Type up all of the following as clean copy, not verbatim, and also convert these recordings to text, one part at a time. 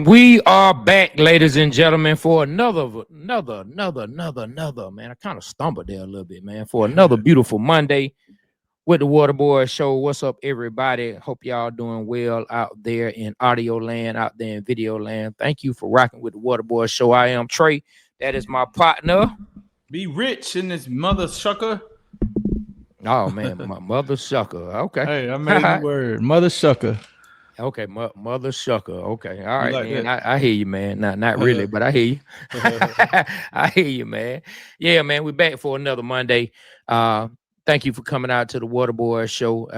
We are back, ladies and gentlemen, for another, man. I kind of stumbled there a little bit, man, for another beautiful Monday with the Waterboyz Show. What's up, everybody? Hope y'all doing well out there in audio land, out there in video land. Thank you for rocking with the Waterboyz Show. I am Trey. That is my partner. Be rich in this mother sucker. Oh, man, my mother sucker. Okay. Hey, I made the word. Mother sucker. Okay, mother sucker. Okay, all right, like man. I hear you, man. Not really, but I hear you. I hear you, man. Yeah, man. We're back for another Monday. Thank you for coming out to the Waterboyz Show.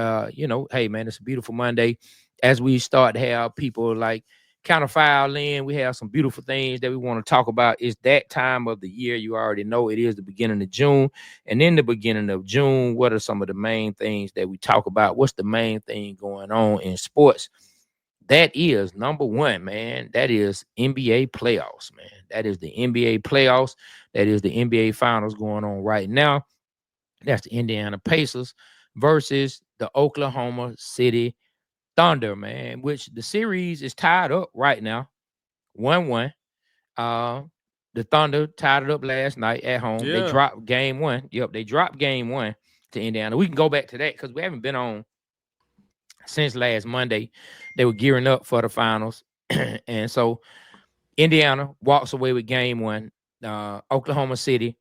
Hey, man, it's a beautiful Monday. As we start to have people like kind of file in, we have some beautiful things that we want to talk about. It's that time of the year. You already know it is the beginning of June. And in the beginning of June, what are some of the main things that we talk about? What's the main thing going on in sports? That is number one, man. That is NBA playoffs, man. That is the NBA playoffs. That is the NBA finals going on right now. That's the Indiana Pacers versus the Oklahoma City Thunder, man, which the series is tied up right now, 1-1. The Thunder tied it up last night at home. Yeah. They dropped game one. Yep, they dropped game one to Indiana. We can go back to that because we haven't been on since last Monday. They were gearing up for the finals. And so Indiana walks away with game one. Oklahoma City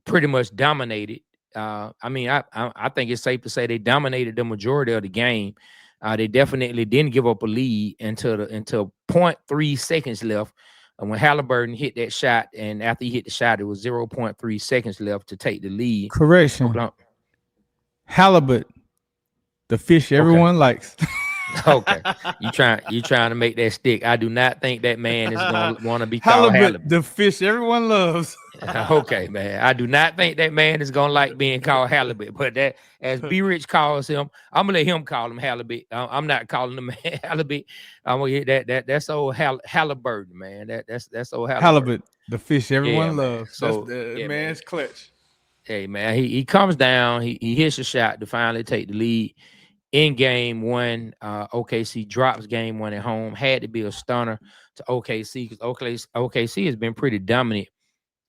pretty much dominated. I think it's safe to say they dominated the majority of the game. They definitely didn't give up a lead until 0.3 seconds left. And when Halliburton hit that shot, and after he hit the shot, it was 0.3 seconds left to take the lead. Correction. Halibut, the fish everyone likes. Okay, you trying to make that stick. I do not think that man is going to want to be called halibut. The fish everyone loves. Okay, man. I do not think that man is going to like being called halibut. But that, as B Rich calls him, I'm gonna let him call him halibut. I'm not calling him halibut. I'm gonna get that's old Halliburton, man. That's old halibut, the fish everyone loves. So the man's clutch. Hey, man, he comes down. He hits a shot to finally take the lead. In game one, OKC drops game one at home. Had to be a stunner to OKC because OKC has been pretty dominant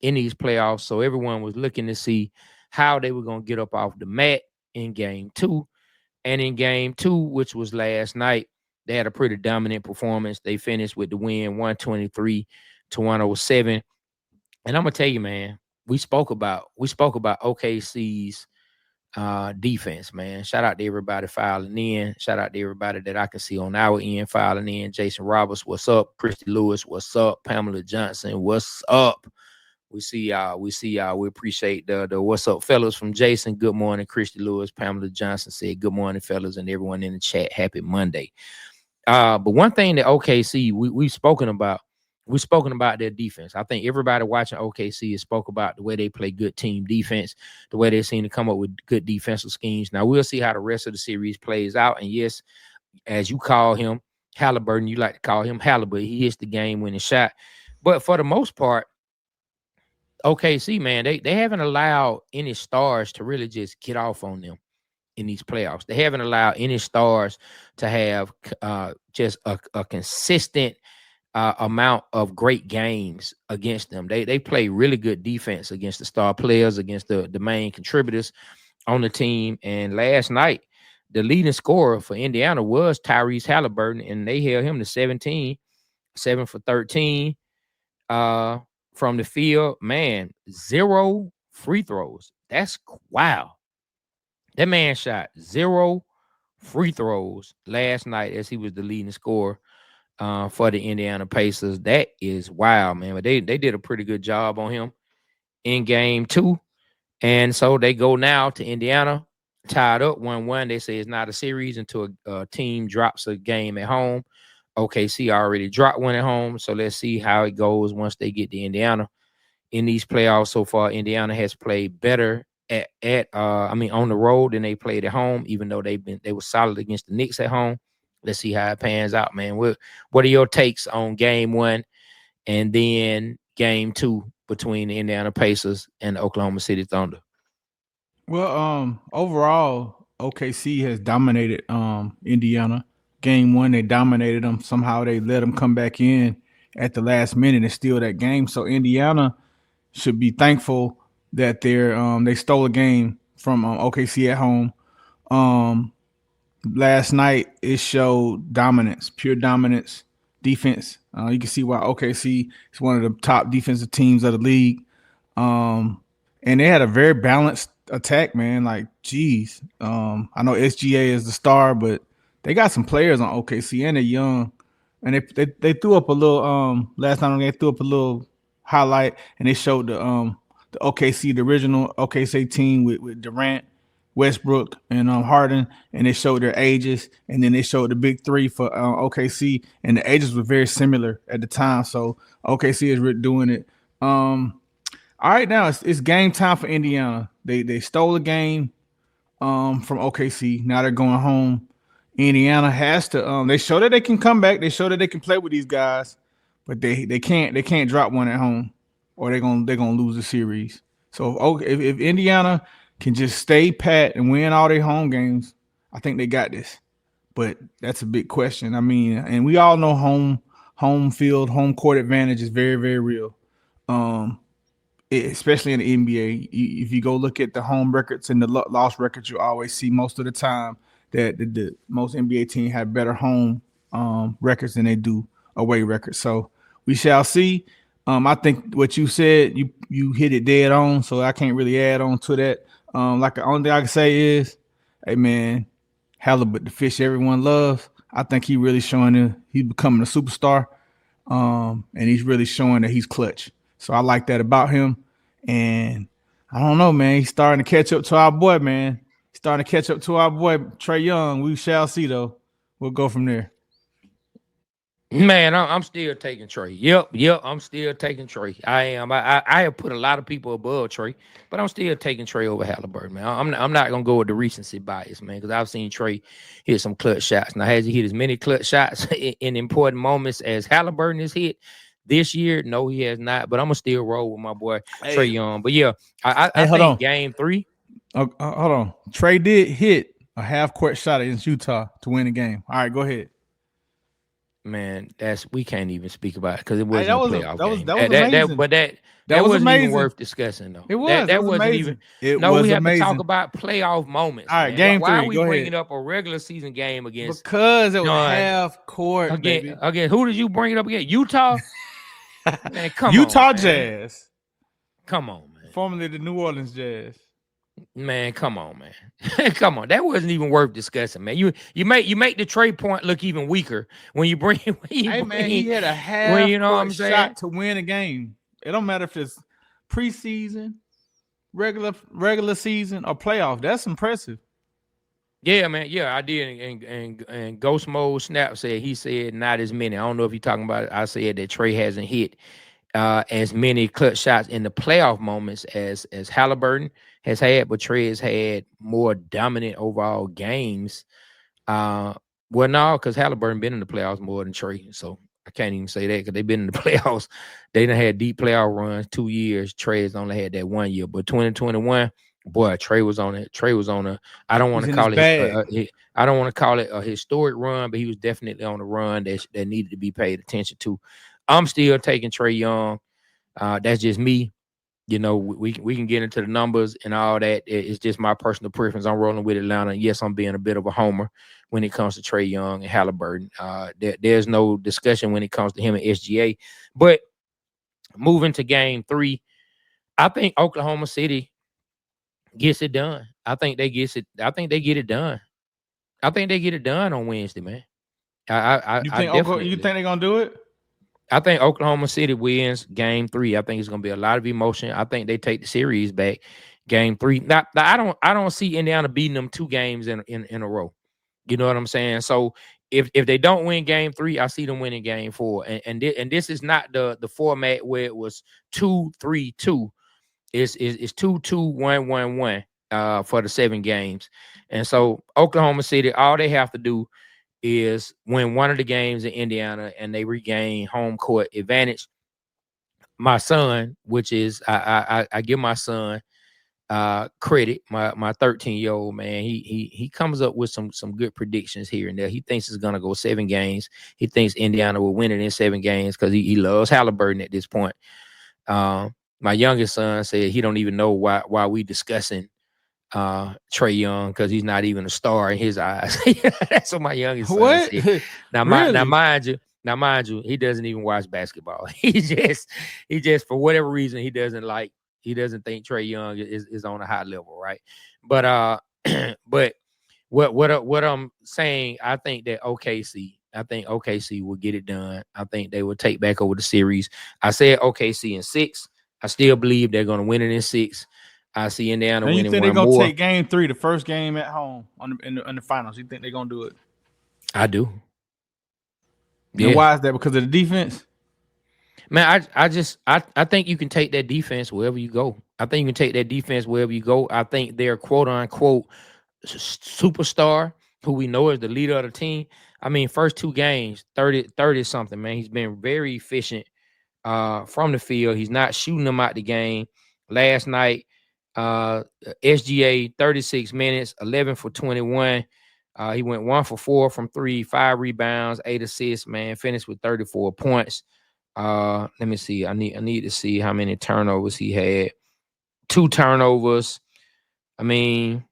in these playoffs. So everyone was looking to see how they were going to get up off the mat in game two. And in game two, which was last night, they had a pretty dominant performance. They finished with the win 123-107. And I'm going to tell you, man, we spoke about OKC's defense, man. Shout out to everybody filing in. Shout out to everybody that I can see on our end filing in. Jason Roberts, what's up? Christy Lewis, what's up? Pamela Johnson, what's up? We see y'all. We appreciate the what's up, fellas from Jason. Good morning, Christy Lewis. Pamela Johnson said good morning, fellas, and everyone in the chat. Happy Monday. But one thing that OKC we've spoken about. We've spoken about their defense. I think everybody watching OKC has spoke about the way they play good team defense, the way they seem to come up with good defensive schemes. Now, we'll see how the rest of the series plays out. And, yes, as you call him, Halliburton, you like to call him Halibut. He hits the game-winning shot. But for the most part, OKC, man, they haven't allowed any stars to really just get off on them in these playoffs. They haven't allowed any stars to have just a consistent amount of great games against them. They play really good defense against the star players, against the main contributors on the team. And last night, the leading scorer for Indiana was Tyrese Halliburton, and they held him to 17, 7 for 13 from the field. Man, 0 free throws. That's wow. That man shot 0 free throws last night as he was the leading scorer for the Indiana Pacers. That is wild, man. But they did a pretty good job on him in game two. And so they go now to Indiana, tied up 1-1. They say it's not a series until a team drops a game at home. OKC already dropped one at home. So let's see how it goes once they get to Indiana. In these playoffs so far, Indiana has played better on the road than they played at home, even though they were solid against the Knicks at home. Let's see how it pans out, man. What are your takes on game one and then game two between the Indiana Pacers and the Oklahoma City Thunder? Well, overall, OKC has dominated Indiana. Game one, they dominated them. Somehow they let them come back in at the last minute and steal that game. So Indiana should be thankful that they stole a game from OKC at home. Last night it showed dominance, pure dominance, defense. You can see why OKC is one of the top defensive teams of the league. And they had a very balanced attack, man. Like, geez, I know SGA is the star, but they got some players on OKC and they're young. And they threw up a little last night. They threw up a little highlight and they showed the OKC, the original OKC team with Durant, Westbrook, and Harden, and they showed their ages, and then they showed the big three for OKC, and the ages were very similar at the time. So OKC is really doing it. All right, now it's game time for Indiana. They stole a game from OKC. Now they're going home. Indiana has to. They show that they can come back. They show that they can play with these guys, but they can't drop one at home, or they're gonna lose the series. So if Indiana can just stay pat and win all their home games, I think they got this. But that's a big question. I mean, and we all know home field, home court advantage is very, very real. Especially in the NBA. If you go look at the home records and the loss records, you always see most of the time that the most NBA teams have better home records than they do away records. So we shall see. I think what you said, you hit it dead on, so I can't really add on to that. Like the only thing I can say is, hey man, Halibut, the fish everyone loves. I think he's really showing he's becoming a superstar, and he's really showing that he's clutch. So I like that about him, and I don't know, man. He's starting to catch up to our boy, man. He's starting to catch up to our boy Trae Young. We shall see, though. We'll go from there. Man, I'm still taking Trae. Yep, I'm still taking Trae. I am. I have put a lot of people above Trae, but I'm still taking Trae over Halliburton, man. I'm not gonna go with the recency bias, man, because I've seen Trae hit some clutch shots. Now, has he hit as many clutch shots in important moments as Halliburton has hit this year? No, he has not. But I'm gonna still roll with my boy Trae Young. But yeah, I think game 3. Hold on. Trae did hit a half-court shot against Utah to win the game. All right, go ahead. Man, we can't even speak about it because it wasn't a playoff game. That was amazing. That wasn't even worth discussing, though. It was. That wasn't amazing. Even. We have to talk about playoff moments. All right, game 3. Why are we bringing up a regular season game against? Because it was half court. Again, who did you bring it up against? Utah. Man, come Utah on, Jazz. Come on, man. Formerly the New Orleans Jazz. Man, come on, man. Come on. That wasn't even worth discussing, man. You make the Trae point look even weaker when you bring he had a half shot to win a game. It don't matter if it's preseason, regular season, or playoff. That's impressive. Yeah, man. Yeah, I did. And Ghost Mode Snap he said not as many. I don't know if you're talking about it. I said that Trae hasn't hit as many clutch shots in the playoff moments as Halliburton has had, but Trae has had more dominant overall games. No, because Halliburton been in the playoffs more than Trae, so I can't even say that because they've been in the playoffs. They done had deep playoff runs 2 years. Trae has only had that 1 year, but 2021, boy, Trae was on it. Trae was on a. I don't want to call it. I don't want to call it a historic run, but he was definitely on a run that needed to be paid attention to. I'm still taking Trae Young. That's just me. You know, we can get into the numbers and all that. It's just my personal preference. I'm rolling with Atlanta. Yes, I'm being a bit of a homer when it comes to Trae Young and Halliburton. There's no discussion when it comes to him and SGA. But moving to game 3, I think Oklahoma City gets it done. I think they get it done. I think they get it done on Wednesday, man. You think they're gonna do it? I think Oklahoma City wins game 3. I think it's going to be a lot of emotion. I think they take the series back game 3. Now I don't see Indiana beating them 2 games in a row. You know what I'm saying? So if they don't win game 3, I see them winning game 4. And this is not the format where it was 2-3-2. It's 2-2-1-1-1 for the 7 games. And so Oklahoma City, all they have to do is win one of the games in Indiana and they regain home court advantage. My son, which is I give my son credit, my 13-year-old man, he comes up with some good predictions here and there. He thinks it's gonna go 7 games. He thinks Indiana will win it in 7 games because he loves Halliburton at this point. My youngest son said he don't even know why we discussing Trae Young because he's not even a star in his eyes. That's what my youngest son What? said. Now, Really? mind you, he doesn't even watch basketball. He just for whatever reason he doesn't think Trae Young is on a high level, right? But but what I'm saying, I think OKC will get it done. I think they will take back over the series. I said OKC in 6. I still believe they're going to win it in 6. I see Indiana And you winning think they're one gonna more. take game 3, the first game at home in the finals? You think they're gonna do it? I do. Yeah. And why is that? Because of the defense? Man, I think you can take that defense wherever you go. I think you can take that defense wherever you go. I think they're quote unquote superstar who we know is the leader of the team. I mean, first 2 games, 30 something, man. He's been very efficient from the field. He's not shooting them out the game. Last night, SGA 36 minutes, 11 for 21. He went 1 for 4 from 3, 5 rebounds, 8 assists, man. Finished with 34 points. Let me see. I need to see how many turnovers he had. 2 turnovers. I mean,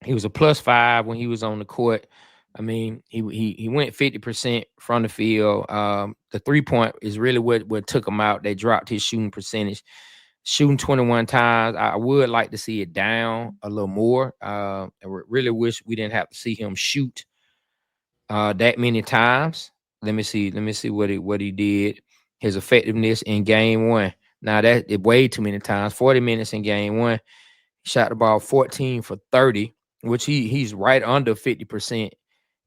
he was a +5 when he was on the court. I mean, he went 50% from the field. The 3-point is really what took him out. They dropped his shooting percentage. Shooting 21 times. I would like to see it down a little more. I really wish we didn't have to see him shoot that many times. Let me see what he did. His effectiveness in game 1. Now that it way too many times. 40 minutes in game 1. He shot the ball 14 for 30, which he's right under 50%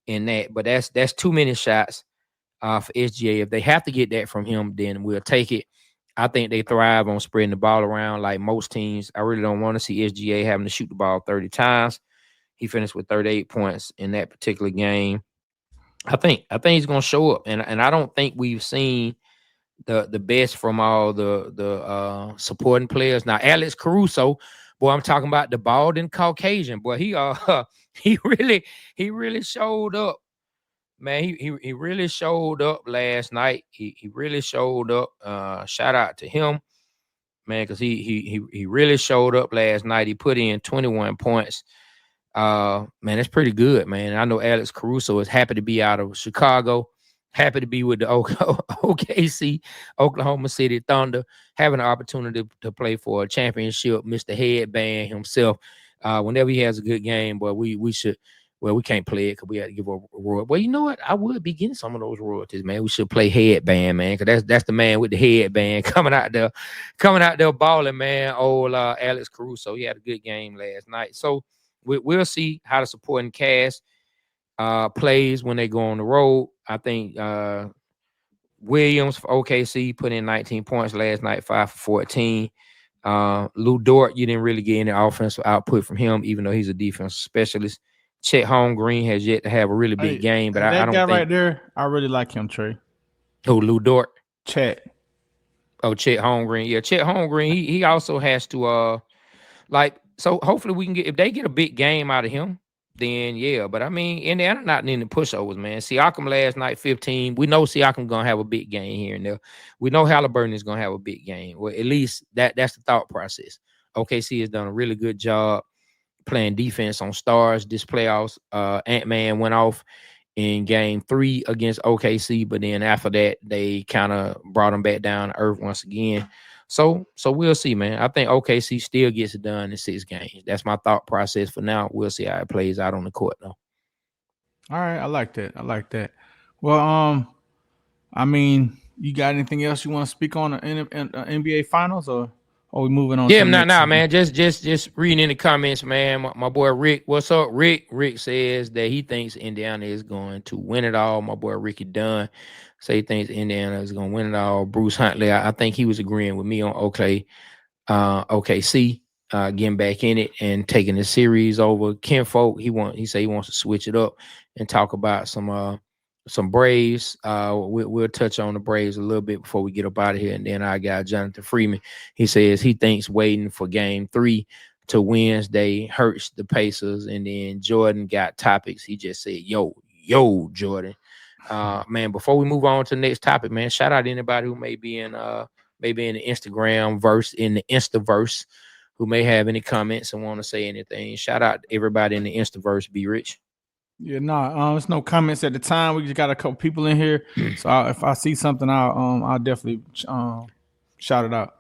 in that. But that's too many shots for SGA. If they have to get that from him, then we'll take it. I think they thrive on spreading the ball around like most teams. I really don't want to see SGA having to shoot the ball 30 times. He finished with 38 points in that particular game. I think he's gonna show up, and I don't think we've seen the best from all the supporting players. Now, Alex Caruso, boy, I'm talking about the balding Caucasian, boy. He really showed up. Man, he really showed up last night. He really showed up. Shout out to him, man, because he really showed up last night. He put in 21 points. Man, that's pretty good, man. I know Alex Caruso is happy to be out of Chicago, happy to be with the OKC, Oklahoma City Thunder, having an opportunity to play for a championship. Mr. Headband himself. Whenever he has a good game, boy, we should. Well, we can't play it because we had to give a royalty. Well, you know what? I would be getting some of those royalties, man. We should play Headband, man, because that's the man with the headband coming out there balling, man. Old Alex Caruso. He had a good game last night. So we'll see how the supporting cast plays when they go on the road. I think Williams for OKC put in 19 points last night, 5 for 14. Lou Dort, you didn't really get any offensive output from him, even though he's a defensive specialist. Chet Holmgren has yet to have a really big game, but I don't that guy think right there, I really like him, Trey. Oh, Lou Dort? Chet. Oh, Chet Holmgren. Yeah, Chet Holmgren, he also has to so hopefully we can if they get a big game out of him, then yeah. But I mean, Indiana not in the pushovers, man. Siakam last night, 15. We know Siakam gonna have a big game here and there. We know Halliburton is gonna have a big game. Well, at least that's the thought process. OKC has done a really good job playing defense on stars this playoffs. Ant-Man went off in game 3 against OKC, but then after that, they kind of brought him back down to earth once again. So we'll see, man. I think OKC still gets it done in 6 games. That's my thought process for now. We'll see how it plays out on the court, though. All right, I like that. Well, I mean, you got anything else you want to speak on the NBA Finals, or are we moving on? Yeah, man. Just reading in the comments, man. My boy Rick, what's up, Rick? Rick says that he thinks Indiana is going to win it all. My boy Ricky Dunn say he thinks Indiana is going to win it all. Bruce Huntley, I think he was agreeing with me on OKC getting back in it and taking the series over. Ken Folk, he say he wants to switch it up and talk about some Braves. We'll touch on the Braves a little bit before we get up out of here. And then I got Jonathan Freeman. He says he thinks waiting for game 3 to Wednesday hurts the Pacers. And then Jordan got topics. He just said, yo, Jordan. Man, before we move on to the next topic, man, shout out to anybody who may be in the Instagram verse, in the Instaverse, who may have any comments and want to say anything. Shout out to everybody in the Instaverse, Be Rich. Yeah, there's no comments at the time. We just got a couple people in here, so if I see something, I'll definitely shout it out.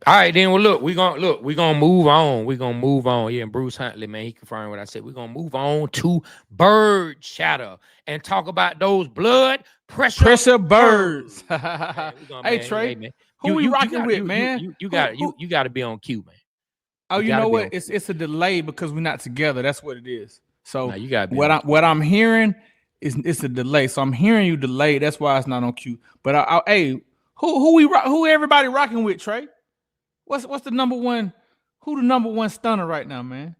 All right, then. Well, look, we're gonna move on. We're gonna move on. Yeah, and Bruce Huntley, man, he confirmed what I said. We're gonna move on to bird chatter and talk about those blood pressure birds. Hey, Trey, man. Who we rocking with, man? You got to be on cue, man. Oh, you know what? It's a delay because we're not together. That's what it is. So you got what I'm hearing is it's a delay. So I'm hearing you delay. That's why it's not on cue. But hey, who everybody rocking with, Trey? What's the number one? Who the number one stunner right now, man?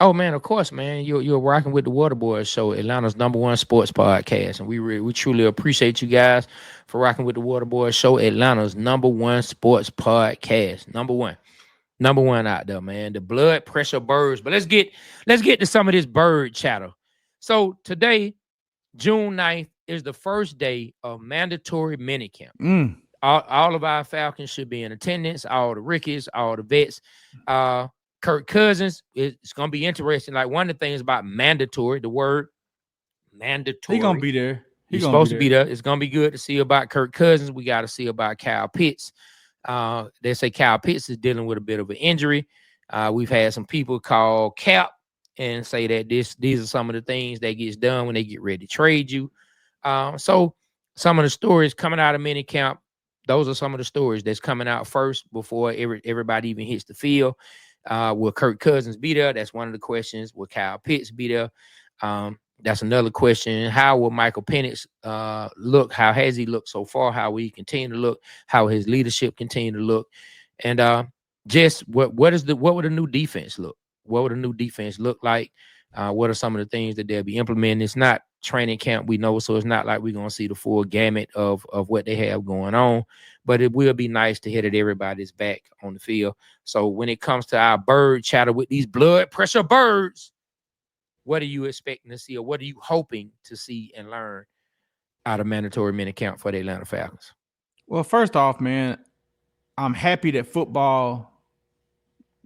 Oh man, of course, man. You're rocking with the Waterboyz Show, Atlanta's number one sports podcast, and we truly appreciate you guys for rocking with the Waterboyz Show, Atlanta's number one sports podcast, number one out there, man. The blood pressure birds. But let's get to some of this bird chatter. So today, June 9th, is the first day of mandatory minicamp. All of our Falcons should be in attendance. All the rookies, all the vets. Kirk Cousins, it's going to be interesting. Like, one of the things about mandatory, the word mandatory. He's going to be there. He's supposed to be there. It's going to be good to see about Kirk Cousins. We got to see about Kyle Pitts. They say Kyle Pitts is dealing with a bit of an injury. We've had some people call Cap and say that these are some of the things that gets done when they get ready to trade you. So some of the stories coming out of minicamp, those are some of the stories that's coming out first before everybody even hits the field. Will Kirk Cousins be there? That's one of the questions. Will Kyle Pitts be there? That's another question. How will Michael Penix look? How has he looked so far? How will he continue to look? How his leadership continue to look? And just what would the new defense look? What would the new defense look like? What are some of the things that they'll be implementing? It's not training camp, we know, so it's not like we're going to see the full gamut of what they have going on, but it will be nice to hear that everybody's back on the field. So when it comes to our bird chatter with these blood pressure birds, what are you expecting to see, or what are you hoping to see and learn out of mandatory minicamp for the Atlanta Falcons? Well, first off, man, I'm happy that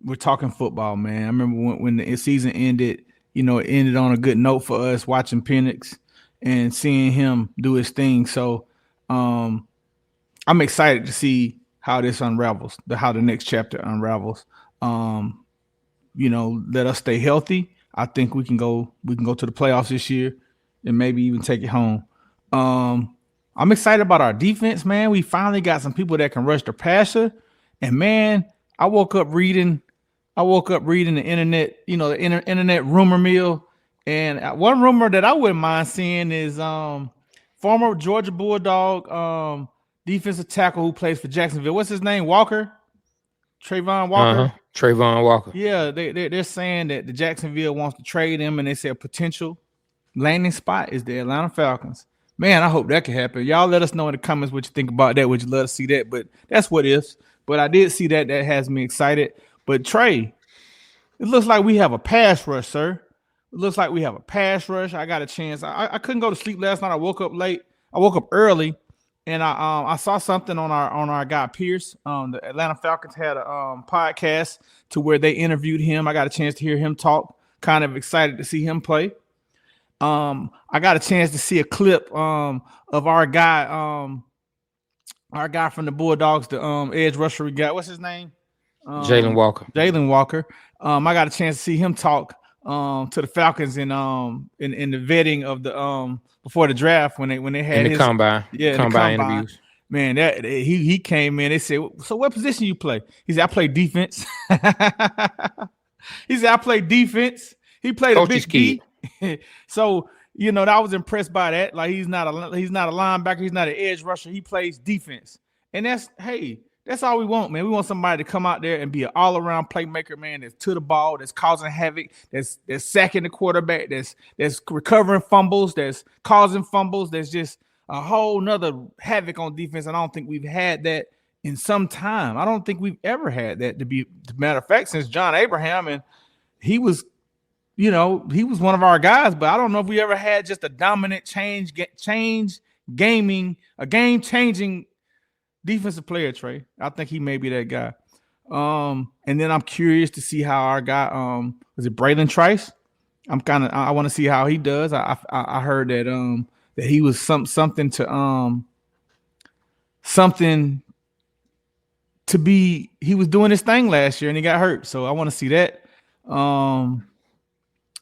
we're talking football, man. I remember when the season ended, it ended on a good note for us, watching Penix and seeing him do his thing. So I'm excited to see how this unravels, how the next chapter unravels. Let us stay healthy. I think we can go to the playoffs this year and maybe even take it home. I'm excited about our defense, man. We finally got some people that can rush the passer. And man, I woke up reading the internet, the internet rumor mill. And one rumor that I wouldn't mind seeing is former Georgia Bulldog defensive tackle who plays for Jacksonville. What's his name? Trayvon Walker. Trayvon Walker. Yeah, they're saying that the Jacksonville wants to trade him, and they say a potential landing spot is the Atlanta Falcons. Man, I hope that can happen. Y'all let us know in the comments what you think about that. Would you love to see that? But that's what is. But I did see that. That has me excited. But Trey, it looks like we have a pass rush, sir. It looks like we have a pass rush. I got a chance. I couldn't go to sleep last night. I woke up late. I woke up early, and I saw something on our guy Pierce. The Atlanta Falcons had a podcast to where they interviewed him. I got a chance to hear him talk. Kind of excited to see him play. I got a chance to see a clip of our guy from the Bulldogs, the edge rusher we got. What's his name? Jalen Walker. I got a chance to see him talk to the Falcons in the vetting of the before the draft when they had the combine. Yeah, combine interviews. Man, that he came in. They said, "So what position you play?" He said, "I play defense." He said, "I play defense." He played Coach's a big D. So I was impressed by that. Like he's not a linebacker. He's not an edge rusher. He plays defense, and that's all we want, man. We want somebody to come out there and be an all-around playmaker, man. That's to the ball, that's causing havoc, that's sacking the quarterback, that's recovering fumbles, that's causing fumbles, that's just a whole nother havoc on defense. And I don't think we've had that in some time. I don't think we've ever had that. Matter of fact, since John Abraham, and he was, he was one of our guys. But I don't know if we ever had just a dominant a game changing defensive player. Trey, I think he may be that guy. And then I'm curious to see how our guy, was it Braylon Trice? I want to see how he does. I heard that that he was something to be. He was doing his thing last year and he got hurt, so I want to see that. And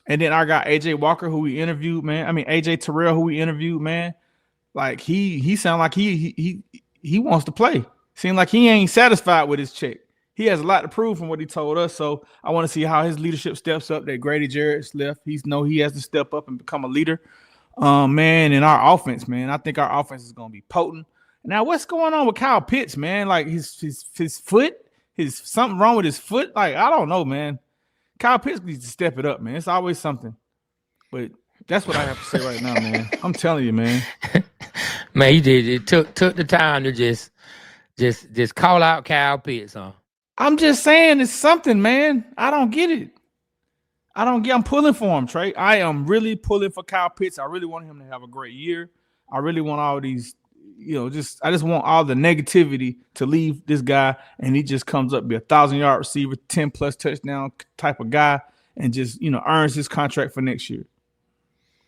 then our guy AJ Walker, who we interviewed, man. I mean AJ Terrell, who we interviewed, man. Like he sounded like he wants to play. Seemed like he ain't satisfied with his check. He has a lot to prove from what he told us. So I want to see how his leadership steps up. That Grady Jarrett's left. He has to step up and become a leader. Man, and our offense, man. I think our offense is going to be potent. Now, what's going on with Kyle Pitts, man? Like his foot, something wrong with his foot. Like, I don't know, man. Kyle Pitts needs to step it up, man. It's always something. But that's what I have to say right now, man. I'm telling you, man. Man, he did. It took the time to just call out Kyle Pitts, huh? I'm just saying it's something, man. I don't get it. I'm pulling for him, Trey. I am really pulling for Kyle Pitts. I really want him to have a great year. I really want all these, I just want all the negativity to leave this guy, and he just comes up, be a 1,000-yard receiver, 10+ touchdown type of guy, and just, earns his contract for next year.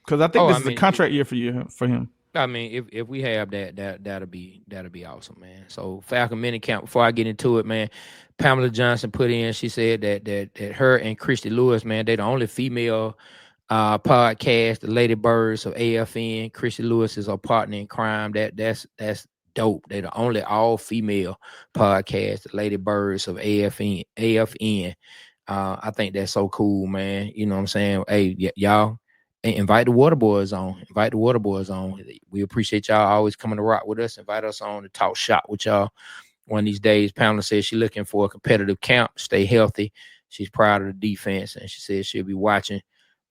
Because I think this is a contract year for him. I mean, if we have that'll be awesome, man. So Falcon mini camp. Before I get into it, man, Pamela Johnson put in. She said that her and Christy Lewis, man, they're the only female podcast, the Lady Birds of AFN. Christy Lewis is our partner in crime. That's dope. They're the only all female podcast, the Lady Birds of AFN. I think that's so cool, man. You know what I'm saying? Hey, y'all. Invite the Waterboyz on. We appreciate y'all always coming to rock with us. Invite us on to talk shop with y'all. One of these days, Pamela says she's looking for a competitive camp, stay healthy. She's proud of the defense, and she said she'll be watching.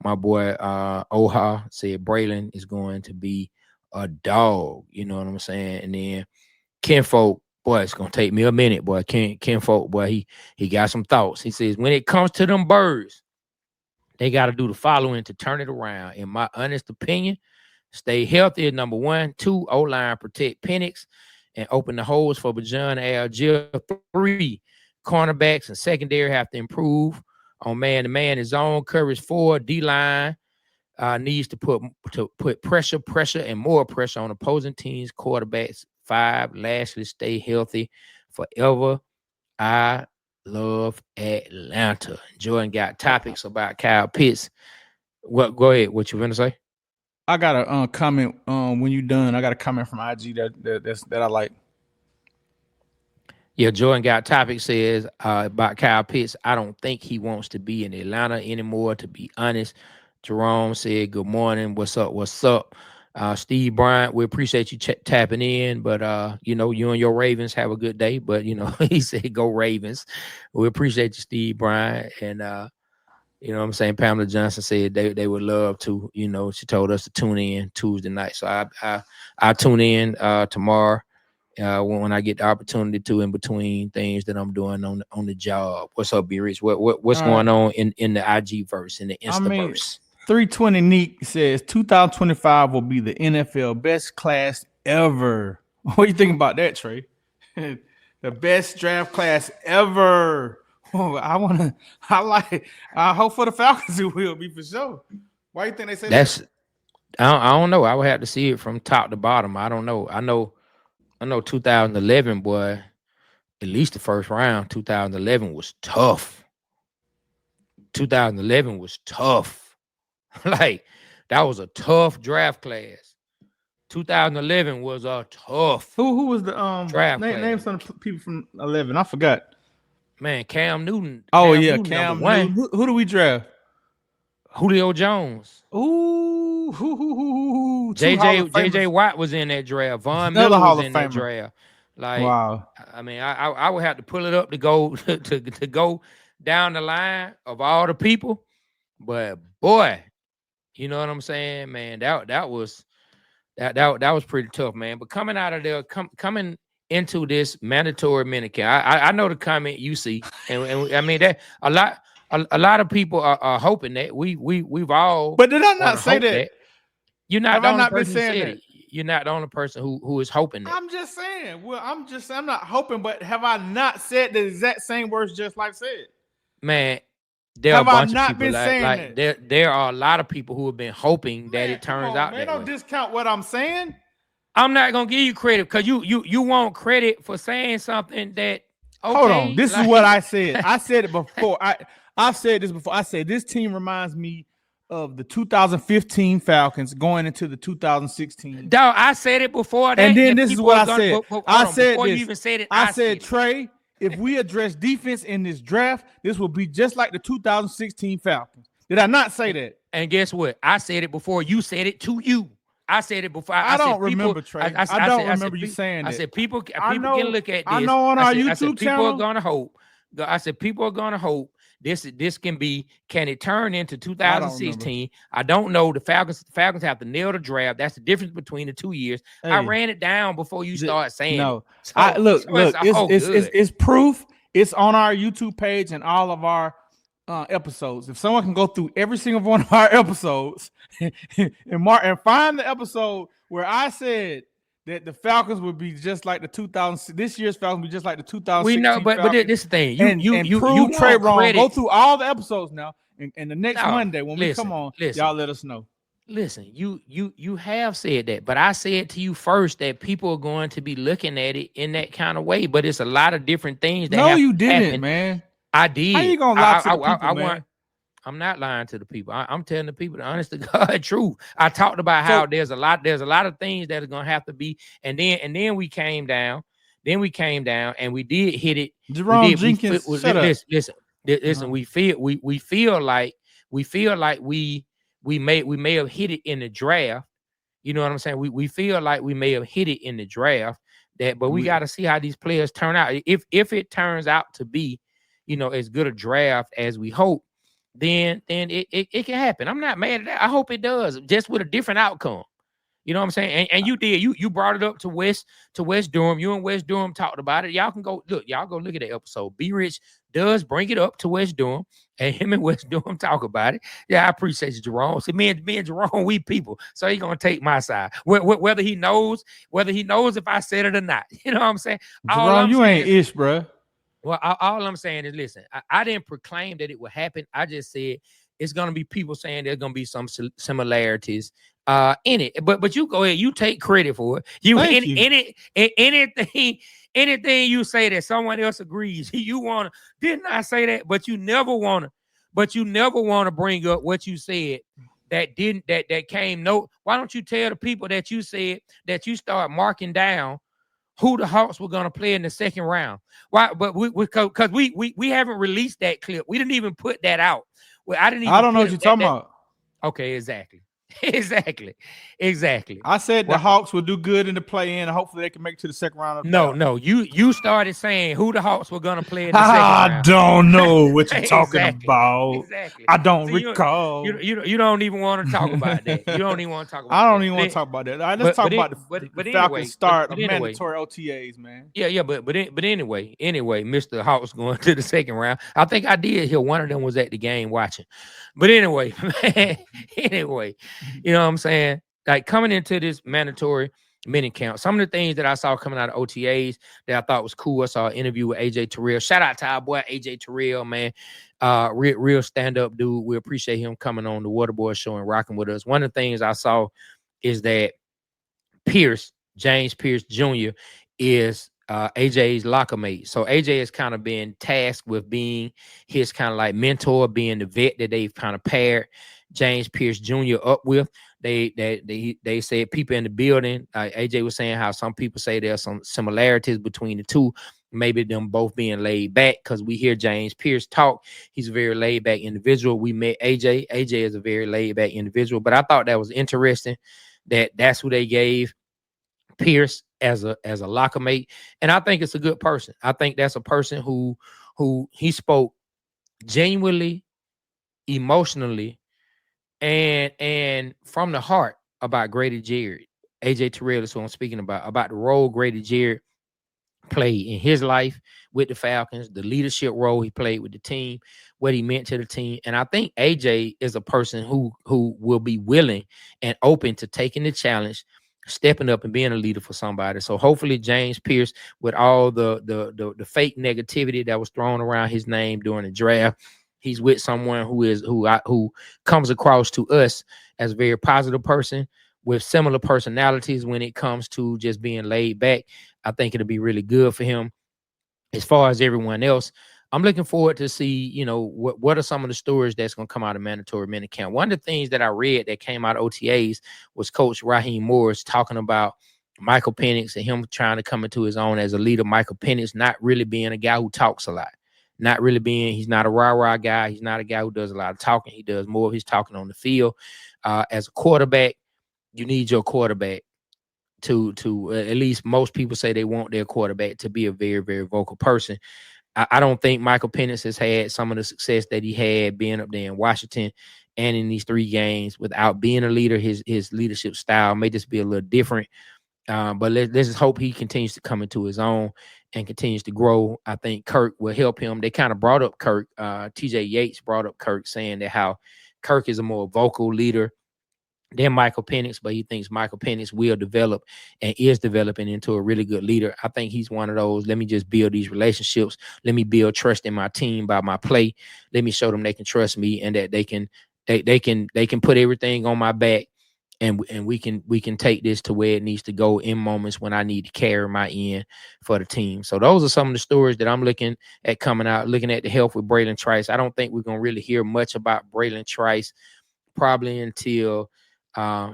My boy Oha said Braylon is going to be a dog. You know what I'm saying? And then Kinfolk, boy, it's gonna take me a minute, boy. Kinfolk, boy, he got some thoughts. He says when it comes to them birds, they got to do the following to turn it around. In my honest opinion, stay healthy is number 1. 2, O-line protect Penix and open the holes for Bajan Algier. 3, cornerbacks and secondary have to improve on man-to-man and zone coverage. 4, D-line needs to put pressure and more pressure on opposing teams' quarterbacks. 5, lastly, stay healthy forever. I love Atlanta. Jordan got topics about Kyle Pitts. Go ahead. What you gonna say? I got a comment. When you done, I got a comment from IG that I like. Yeah, Jordan got topics says about Kyle Pitts. I don't think he wants to be in Atlanta anymore. To be honest, Jerome said, "Good morning. What's up? What's up?" Steve Bryant, we appreciate you tapping in, but you and your Ravens have a good day. But he said go Ravens. We appreciate you, Steve Bryant, and what I'm saying. Pamela Johnson said they would love to. She told us to tune in Tuesday night, so I tune in tomorrow when I get the opportunity to, in between things that I'm doing on the job. What's up, B Rich? What's going on in the IG verse, in the Insta verse? 320 Neek says 2025 will be the NFL best class ever. What do you think about that, Trey? The best draft class ever. Oh, I hope for the Falcons it will be for sure. Why do you think they say that? I don't know. I would have to see it from top to bottom. I don't know. I know 2011, boy, at least the first round, 2011 was tough. 2011 was tough. Like, that was a tough draft class. 2011 was a tough. Who was the draft class? Name some people from 11. I forgot. Man, Cam Newton. Cam Newton. Who do we draft? Julio Jones. Ooh. JJ Watt was in that draft. Von Miller was in that draft. Like, wow. I mean, I would have to pull it up to go to go down the line of all the people. But boy, you know what I'm saying, man? That was pretty tough, man. But coming out of there, coming into this mandatory minicamp. I know the comment you see, and I mean that a lot of people are hoping that we've all. But did I want not to say hope that? you're not Have the I only not been person who saying said that? it. You're not the only person who is hoping that. I'm just saying. Well, I'm not hoping, but have I not said the exact same words just like said? Man, there are Have a I bunch of not people been saying like that? there are a lot of people who have been hoping that Man, it come turns on, out man. that Don't way. discount what I'm saying. I'm not gonna give you credit because you want credit for saying something that Hold on. okay, This is like what I said. I said it before. I've said this before. I said this team reminds me of the 2015 Falcons going into the 2016. dog, I said it before And that, then and this is people what are I gonna said. hold I on said before you this. even said it. I I said, said it. Trey, if we address defense in this draft, this will be just like the 2016 Falcons. Did I not say that? And guess what? I said it before you said it to you. I said it before. I don't said people. remember, Trey. I don't remember you saying I that. said people. I People can know. look at I this. know on our I said YouTube people are channel. gonna hope. I said people are gonna hope this can be. Can it turn into 2016? I don't know. The Falcons have to nail the draft. That's the difference between the 2 years. Hey, I ran it down before you start saying no. it. So, I look. good. It's proof. It's on our YouTube page and all of our episodes. If someone can go through every single one of our episodes and find the episode where I said that the Falcons would be just like the 2000. This year's Falcons would be just like the 2016. We know, but this thing you prove Trey wrong. credit. Go through all the episodes now, and the next Monday when we come on, y'all let us know. Listen, you have said that, but I said to you first that people are going to be looking at it in that kind of way. But it's a lot of different things that. No, you didn't, happened. Man. I did. How you gonna lie to the people, man? I'm not lying to the people. I'm telling the people the honest to God truth. I talked about how there's a lot of things that are gonna have to be, and then we came down. Then we came down and we did hit it. Jerome Jenkins, listen. We feel like we may have hit it in the draft. You know what I'm saying? We feel like we may have hit it in the draft. But we got to see how these players turn out. If it turns out to be, as good a draft as we hope, then it can happen. I'm not mad at that. I hope it does, just with a different outcome. You know what I'm saying? And you did. You brought it up to West Durham. You and West Durham talked about it. Y'all can go look. Y'all go look at that episode. B Rich does bring it up to West Durham, and him and West Durham talk about it. Yeah, I appreciate you, Jerome. See, me and Jerome, we people. So he's gonna take my side, whether he knows if I said it or not. You know what I'm saying? Jerome, you ain't ish, bro. Well, all I'm saying is, listen, I didn't proclaim that it would happen. I just said it's going to be people saying there's going to be some similarities in it. But you go ahead, you take credit for it. Anything you say that someone else agrees, you want to. Didn't I say that? But you never want to bring up what you said that came. No, why don't you tell the people that you said that you start marking down who the Hawks were going to play in the second round? Why? But because we haven't released that clip. We didn't even put that out. Well, I don't know what you're talking about. Okay, exactly. I said the Hawks will do good in the play-in, and hopefully they can make it to the second round. No. You started saying who the Hawks were going to play in the second round. I don't know what you're talking about. Exactly. I don't recall. You don't even want to talk about that. You don't even want to talk about that. I don't even want to talk about that. All right, let's talk about the Falcons start of mandatory OTAs, man. Yeah, but anyway, Mr. Hawks going to the second round. I think I did hear one of them was at the game watching. But anyway, you know what I'm saying? Like coming into this mandatory mini count, some of the things that I saw coming out of OTAs that I thought was cool. I saw an interview with AJ Terrell. Shout out to our boy AJ Terrell, man. Real stand-up dude. We appreciate him coming on the Waterboyz Show and rocking with us. One of the things I saw is that James Pierce Jr. is AJ's locker mate. So AJ has kind of been tasked with being his kind of like mentor, being the vet that they've kind of paired James Pierce Jr. up with. They said people in the building, AJ was saying how some people say there's some similarities between the two, maybe them both being laid back, because we hear James Pierce talk. He's a very laid back individual. We met AJ. AJ is a very laid back individual, but I thought that was interesting that's who they gave Pierce as a locker mate. And I think it's a good person. I think that's a person who he spoke genuinely, emotionally, and from the heart about Grady Jarrett. AJ Terrell is who I'm speaking about the role Grady Jarrett played in his life with the Falcons, the leadership role he played with the team, what he meant to the team. And I think AJ is a person who will be willing and open to taking the challenge, stepping up and being a leader for somebody. So hopefully James Pierce, with all the fake negativity that was thrown around his name during the draft, he's with someone who comes across to us as a very positive person with similar personalities when it comes to just being laid back. I think it'll be really good for him. As far as everyone else, I'm looking forward to see, what are some of the stories that's going to come out of mandatory minute camp. One of the things that I read that came out of OTAs was Coach Raheem Morris talking about Michael Penix and him trying to come into his own as a leader. Michael Penix not really being a guy who talks a lot. He's not a rah-rah guy. He's not a guy who does a lot of talking. He does more of his talking on the field. As a quarterback, you need your quarterback to at least most people say they want their quarterback to be a very, very vocal person. I don't think Michael Penix has had some of the success that he had being up there in Washington and in these 3 games without being a leader. His leadership style may just be a little different. But let's just hope he continues to come into his own and continues to grow. I think Kirk will help him. They kind of brought up Kirk. TJ Yates brought up Kirk, saying that how Kirk is a more vocal leader than Michael Penix, but he thinks Michael Penix will develop and is developing into a really good leader. I think he's one of those, let me just build these relationships. Let me build trust in my team by my play. Let me show them they can trust me and that they can put everything on my back. And we can take this to where it needs to go in moments when I need to carry my end for the team. So those are some of the stories that I'm looking at coming out, looking at the health with Braylon Trice. I don't think we're going to really hear much about Braylon Trice probably until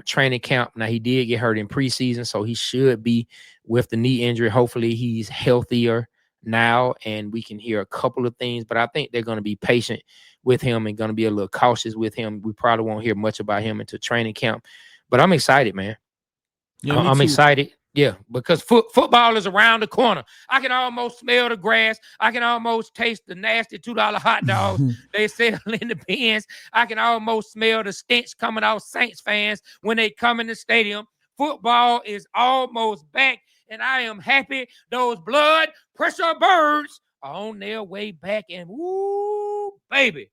training camp. Now, he did get hurt in preseason, so he should be with the knee injury. Hopefully he's healthier now and we can hear a couple of things, but I think they're going to be patient with him and going to be a little cautious with him. We probably won't hear much about him until training camp. But I'm excited, man. Yeah, I'm excited. Yeah, because football is around the corner. I can almost smell the grass. I can almost taste the nasty $2 hot dogs they sell in the bins. I can almost smell the stench coming out Saints fans when they come in the stadium. Football is almost back, and I am happy those blood pressure birds are on their way back. And woo, baby,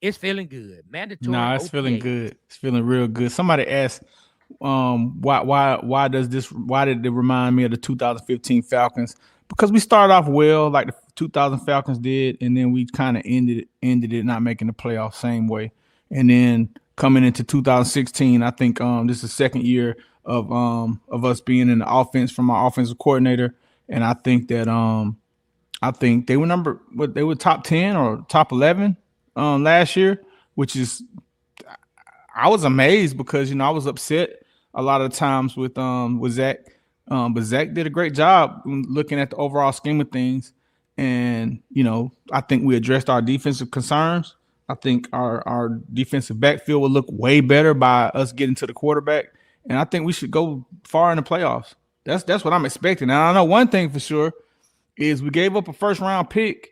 it's feeling good. Mandatory. No, it's feeling good. It's feeling real good. Somebody asked, why did it remind me of the 2015 Falcons? Because we started off well, like the 2000 Falcons did, and then we kind of ended it not making the playoffs same way. And then coming into 2016, I think this is the second year of us being in the offense from our offensive coordinator, and I think that I think they were top 10 or top 11 last year, which is, I was amazed because I was upset a lot of times with Zach, but Zach did a great job looking at the overall scheme of things, and I think we addressed our defensive concerns. I think our defensive backfield will look way better by us getting to the quarterback, and I think we should go far in the playoffs. That's what I'm expecting. Now I know one thing for sure is we gave up a first round pick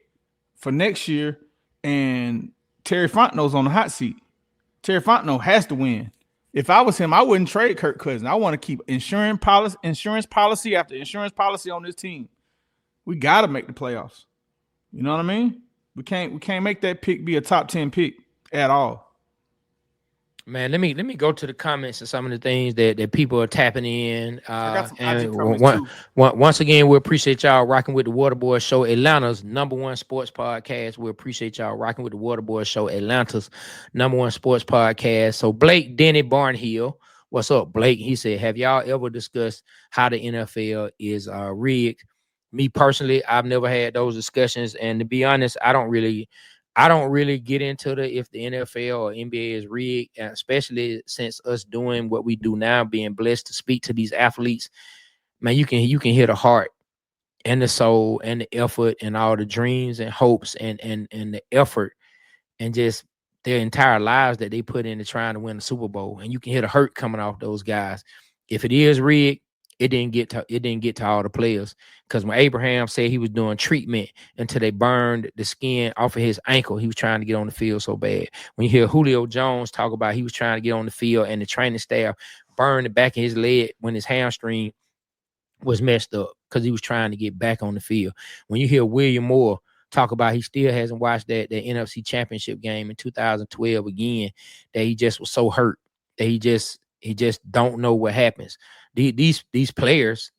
for next year, and Terry Fontenot's on the hot seat. Terry Fontenot has to win. If I was him, I wouldn't trade Kirk Cousins. I want to keep insurance policy after insurance policy on this team. We got to make the playoffs. You know what I mean? We can't make that pick be a top 10 pick at all. Man, let me go to the comments and some of the things that people are tapping in. And once again, we appreciate y'all rocking with the Waterboyz Show, Atlanta's #1 sports podcast. We appreciate y'all rocking with the Waterboyz Show, Atlanta's #1 sports podcast. So Blake Denny Barnhill, what's up, Blake? He said, have y'all ever discussed how the NFL is rigged? Me personally, I've never had those discussions, and to be honest, I don't really get into if the NFL or NBA is rigged, especially since us doing what we do now, being blessed to speak to these athletes. Man, you can hear the heart and the soul and the effort and all the dreams and hopes and the effort and just their entire lives that they put into trying to win the Super Bowl. And you can hear the hurt coming off those guys. If it is rigged, it didn't get to all the players, because when Abraham said he was doing treatment until they burned the skin off of his ankle, he was trying to get on the field so bad. When you hear Julio Jones talk about he was trying to get on the field and the training staff burned the back of his leg when his hamstring was messed up. because he was trying to get back on the field. When you hear William Moore talk about he still hasn't watched that NFC Championship game in 2012 again, that he just was so hurt that he just don't know what happens. These players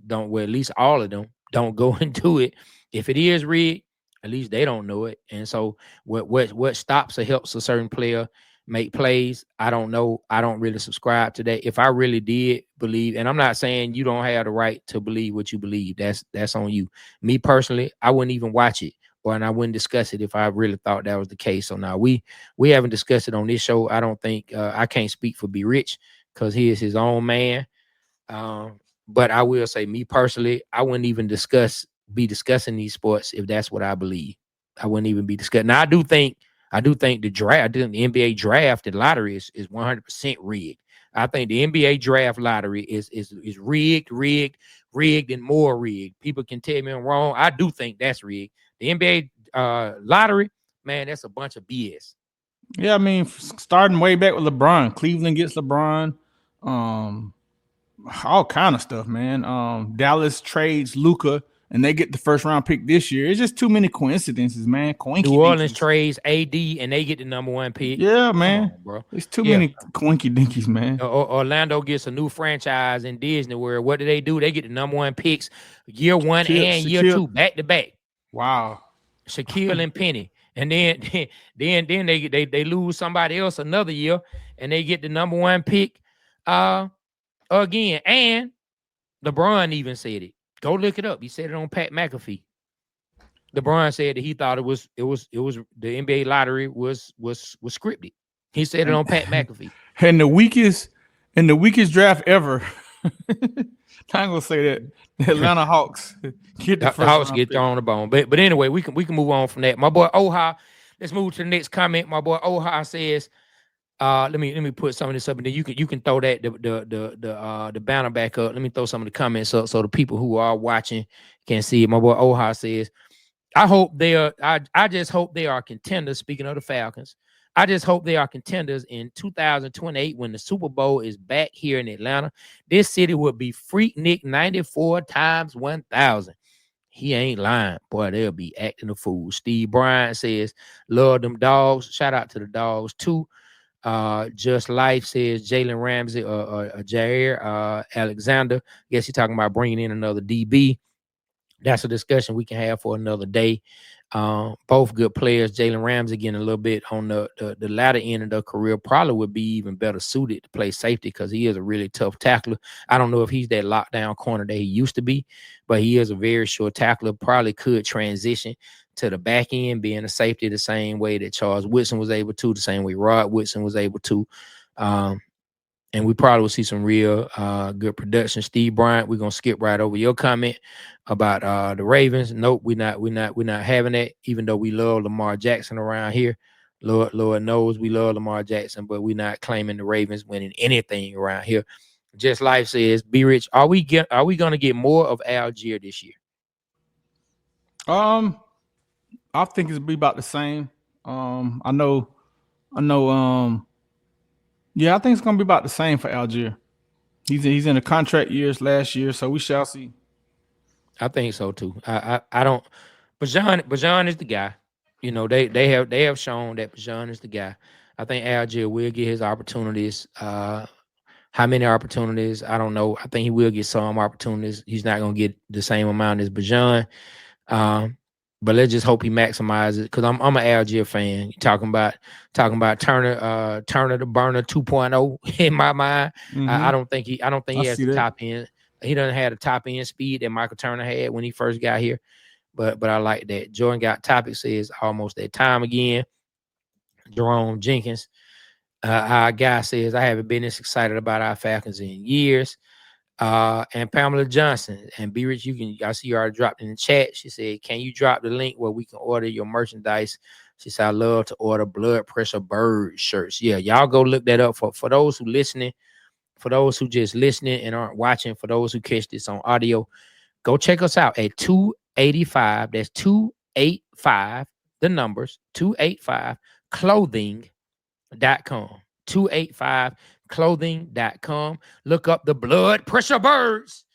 don't, well, at least all of them don't go into it. If it is rigged, at least they don't know it. And so what stops or helps a certain player make plays, I don't know. I don't really subscribe to that. If I really did believe, and I'm not saying you don't have the right to believe what you believe, that's on you. Me personally, I wouldn't even watch it, and I wouldn't discuss it if I really thought that was the case. So now we haven't discussed it on this show. I don't think I can't speak for Be Rich because he is his own man. But I will say, me personally, I wouldn't even be discussing these sports if that's what I believe. I wouldn't even be discussing. Now, I do think the draft, the NBA draft, the lottery is 100% rigged. I think the NBA draft lottery is rigged, and more rigged. People can tell me I'm wrong. I do think that's rigged. The NBA lottery, man, that's a bunch of BS. Yeah, I mean, starting way back with LeBron, Cleveland gets LeBron, all kind of stuff, man. Dallas trades Luka, and they get the first round pick this year. It's just too many coincidences, man. New Orleans trades AD, and they get the number 1 pick. Yeah, man, bro. It's too many coinky dinkies, man. Orlando gets a new franchise in Disney World. What do? They get the number 1 picks year 1 and year 2 back to back. Wow. Shaquille and Penny. And then they lose somebody else another year, and they get the number 1 pick again. And LeBron even said it. Go look it up. He said it on Pat McAfee. LeBron said that he thought it was the NBA lottery was scripted. He said it on Pat McAfee. And the weakest draft ever. I'm gonna say that the Atlanta Hawks get the Hawks get thrown on the bone. But anyway, we can move on from that. My boy Oha, let's move to the next comment. My boy Oha says, let me put some of this up, and then you can throw that the banner back up. Let me throw some of the comments up so the people who are watching can see it. My boy Oha says, I just hope they are contenders. Speaking of the Falcons, I just hope they are contenders in 2028 when the Super Bowl is back here in Atlanta. This city would be Freaknik 94 times 1,000. He ain't lying. Boy, they'll be acting a fool. Steve Bryant says, love them dogs. Shout out to the dogs, too. Just Life says Jalen Ramsey or Jair Alexander. Guess he's talking about bringing in another DB. That's a discussion we can have for another day. Both good players. Jalen Ramsey getting a little bit on the latter end of their career probably would be even better suited to play safety because he is a really tough tackler. I don't know if he's that lockdown corner that he used to be, but he is a very short tackler. Probably could transition to the back end, being a safety the same way that Charles Woodson was able to, the same way Rod Woodson was able to. And we probably will see some real good production. Steve Bryant, we're gonna skip right over your comment about the Ravens. Nope, we're not having that, even though we love Lamar Jackson around here. Lord knows we love Lamar Jackson, but we're not claiming the Ravens winning anything around here. Just Life says, Be Rich, are we gonna get more of Algier this year? I think it's be about the same. I know. Yeah, I think it's gonna be about the same for Algier. He's in the contract years last year, so we shall see. I think so too. I don't. Bajan is the guy. You know, they have shown that Bajan is the guy. I think Algier will get his opportunities. How many opportunities? I don't know. I think he will get some opportunities. He's not gonna get the same amount as Bajan. But let's just hope he maximizes it because I'm an Algier fan. You're talking about Turner the Burner 2.0 in my mind. Mm-hmm. I don't think he has the top end. He doesn't have the top end speed that Michael Turner had when he first got here. But I like that. Jordan Got Topic says almost that time again. Jerome Jenkins, our guy says I haven't been this excited about our Falcons in years. And Pamela Johnson and Be Rich, I see you already dropped in the chat. She said, can you drop the link where we can order your merchandise? She said, I love to order blood pressure bird shirts. Yeah, y'all go look that up for those who listening, for those who just listening and aren't watching, for those who catch this on audio, go check us out at 285. That's 285, the numbers, 285 clothing.com. 285 clothing.com. Look up the blood pressure birds.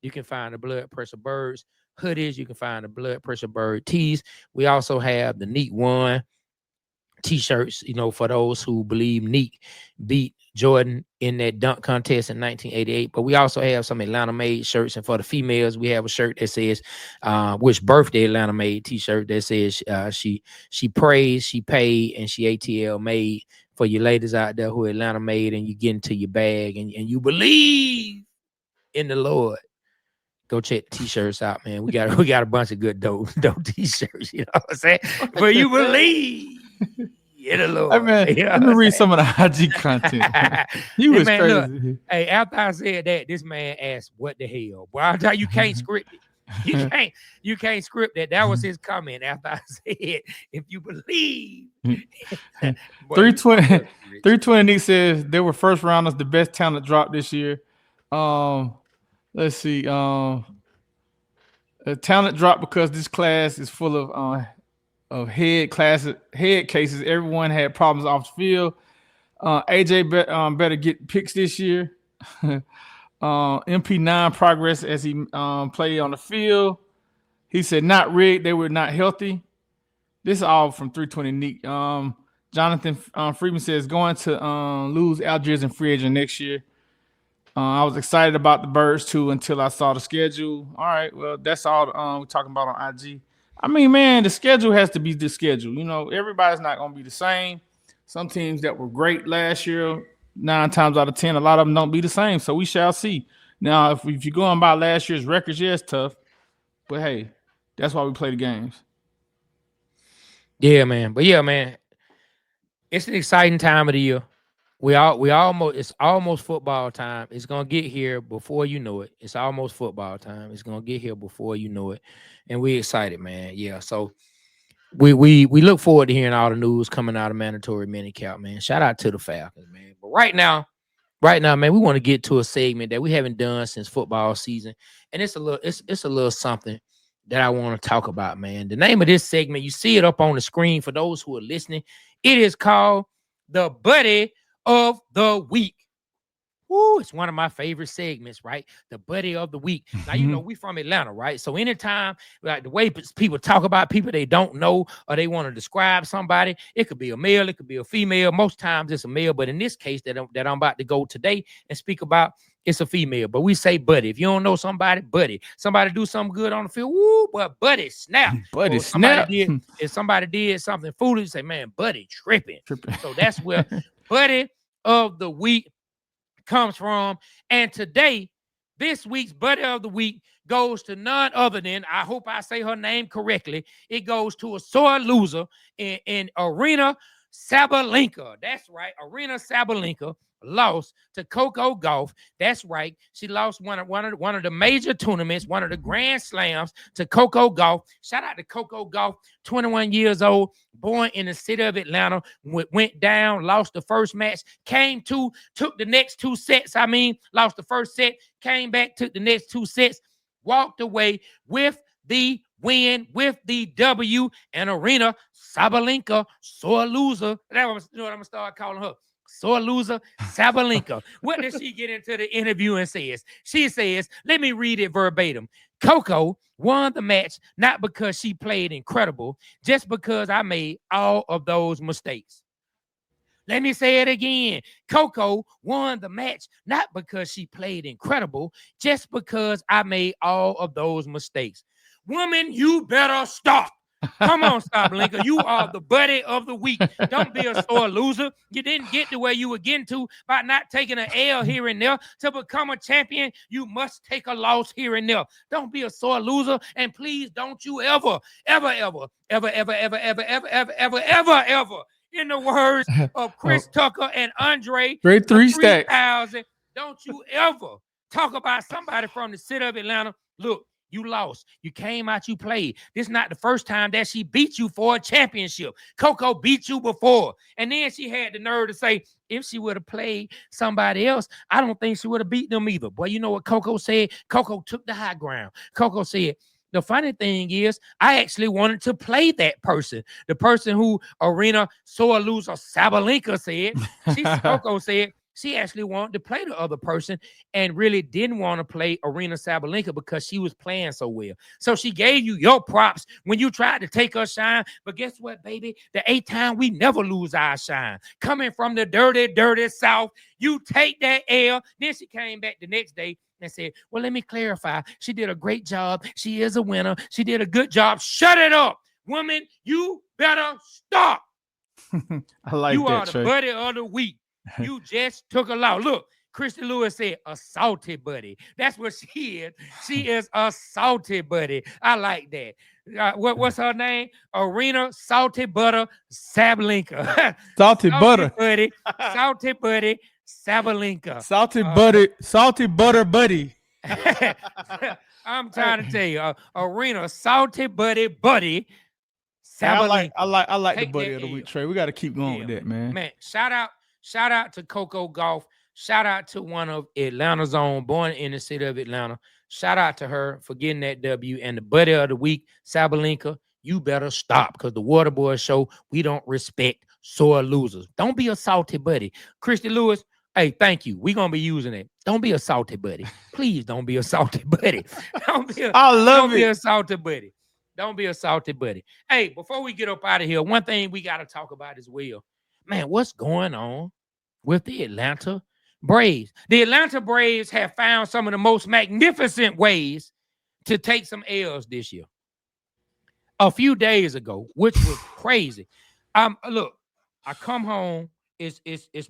you can find the Blood Pressure Birds hoodies. You can find the Blood Pressure Bird tees. We also have the Neat One t-shirts, for those who believe Neat beat Jordan in that dunk contest in 1988. But we also have some Atlanta made shirts, and for the females, we have a shirt that says which birthday Atlanta made t-shirt that says she prays, she paid, and she ATL made. For you ladies out there who Atlanta made, and you get into your bag and you believe in the Lord, go check the t-shirts out, man. We got a bunch of good dope t-shirts, you know what I'm saying? For you believe in the Lord. Hey, man, let me read some of the IG content. You was man, crazy. Look, hey, after I said that, this man asked, "What the hell?" Boy, I tell you, can't script it. You can't script that. That was his comment after I said, "If you believe." 320 Nick says they were first rounders, the best talent drop this year. Let's see. A talent drop because this class is full of head cases. Everyone had problems off the field. AJ better get picks this year. MP9 progress as he played on the field. He said not rigged. They were not healthy. This is all from 320 Neat. Jonathan Freeman says going to lose Algiers and free agent next year. I was excited about the Birds too until I saw the schedule. All right, well, that's all we're talking about on IG. I mean, man, the schedule has to be the schedule. Everybody's not going to be the same. Some teams that were great last year, 9 times out of 10, a lot of them don't be the same. So we shall see. Now, if you're going by last year's records, yeah, it's tough. But hey, that's why we play the games. Yeah, man. But yeah, man, it's an exciting time of the year. It's almost football time. It's gonna get here before you know it. It's almost football time. It's gonna get here before you know it, and we're excited, man. Yeah, so we look forward to hearing all the news coming out of mandatory minicamp, man. Shout out to the Falcons, man. But right now, man, we want to get to a segment that we haven't done since football season, and it's a little something that I want to talk about, man. The name of this segment, you see it up on the screen for those who are listening. It is called the Buddy of the Week. Woo, it's one of my favorite segments, right? The Buddy of the Week. Now, we from Atlanta, right? So anytime, like the way people talk about people they don't know or they want to describe somebody, it could be a male, it could be a female. Most times it's a male, but in this case that I'm about to go today and speak about, it's a female. But we say buddy. If you don't know somebody, buddy. Somebody do something good on the field, woo, but buddy snap. Buddy snap. If somebody did something foolish, say, man, buddy tripping. So that's where Buddy of the Week comes from. And today, this week's Buddy of the Week goes to none other than, I hope I say her name correctly, it goes to a sore loser in Arena Sabalenka. That's right. Arena Sabalenka lost to Coco Gauff. That's right. She lost one of the major tournaments, one of the Grand Slams to Coco Gauff. Shout out to Coco Gauff, 21 years old, born in the city of Atlanta, went down, lost the first match, took the next 2 sets. Lost the first set, came back, took the next 2 sets, walked away with the win, with the W, and Arena Sabalenka, sore loser. That's what I'm going to start calling her. Sore loser, Sabalenka. What does she get into the interview and says? She says, let me read it verbatim. Coco won the match not because she played incredible, just because I made all of those mistakes. Let me say it again. Coco won the match not because she played incredible, just because I made all of those mistakes. Woman, you better stop. Come on, Sabalenka. You are the Buddy of the Week. Don't be a sore loser. You didn't get to where you were getting to by not taking an L here and there. To become a champion, you must take a loss here and there. Don't be a sore loser. And please don't you ever, in the words of Chris Tucker and Andre, Great 3,000, don't you ever talk about somebody from the city of Atlanta. Look, you lost. You came out, you played. This is not the first time that she beat you for a championship. Coco beat you before. And then she had the nerve to say, if she would have played somebody else, I don't think she would have beat them either. Boy, you know what Coco said? Coco took the high ground. Coco said, the funny thing is, I actually wanted to play that person. The person who Arena sore loser Sabalenka said. Coco said, She actually wanted to play the other person and really didn't want to play Arena Sabalenka because she was playing so well. So she gave you your props when you tried to take her shine. But guess what, baby? The 8th time, we never lose our shine. Coming from the dirty, dirty South, you take that L. Then she came back the next day and said, well, let me clarify. She did a great job. She is a winner. She did a good job. Shut it up. Woman, you better stop. I like you that, are the Trey. buddy of the week. You just took a loss. Look, Christy Lewis said a salty buddy. That's what she is. She is a salty buddy. I like that. What's her name? Arena Salty Butter Sabalenka. Salty butter. Buddy. Salty buddy Sabalenka. Salty butter buddy. I'm trying to tell you, Arena Salty Buddy. I like the buddy of the week, Trey. We got to keep going with that, man. Man, shout out to Coco Golf. Shout out to one of Atlanta's own, born in the city of Atlanta. Shout out to her for getting that W. And the buddy of the week, Sabalenka, you better stop, because the Waterboyz Show, we don't respect sore losers. Don't be a salty buddy. Christy Lewis, hey, thank you. We're going to be using it. Don't be a salty buddy. Please don't be a salty buddy. Don't be a salty buddy. Don't be a salty buddy. Hey, before we get up out of here, one thing we got to talk about as well. Man, what's going on with the Atlanta Braves? The Atlanta Braves have found some of the most magnificent ways to take some L's this year. A few days ago, which was crazy. Look, I come home. It's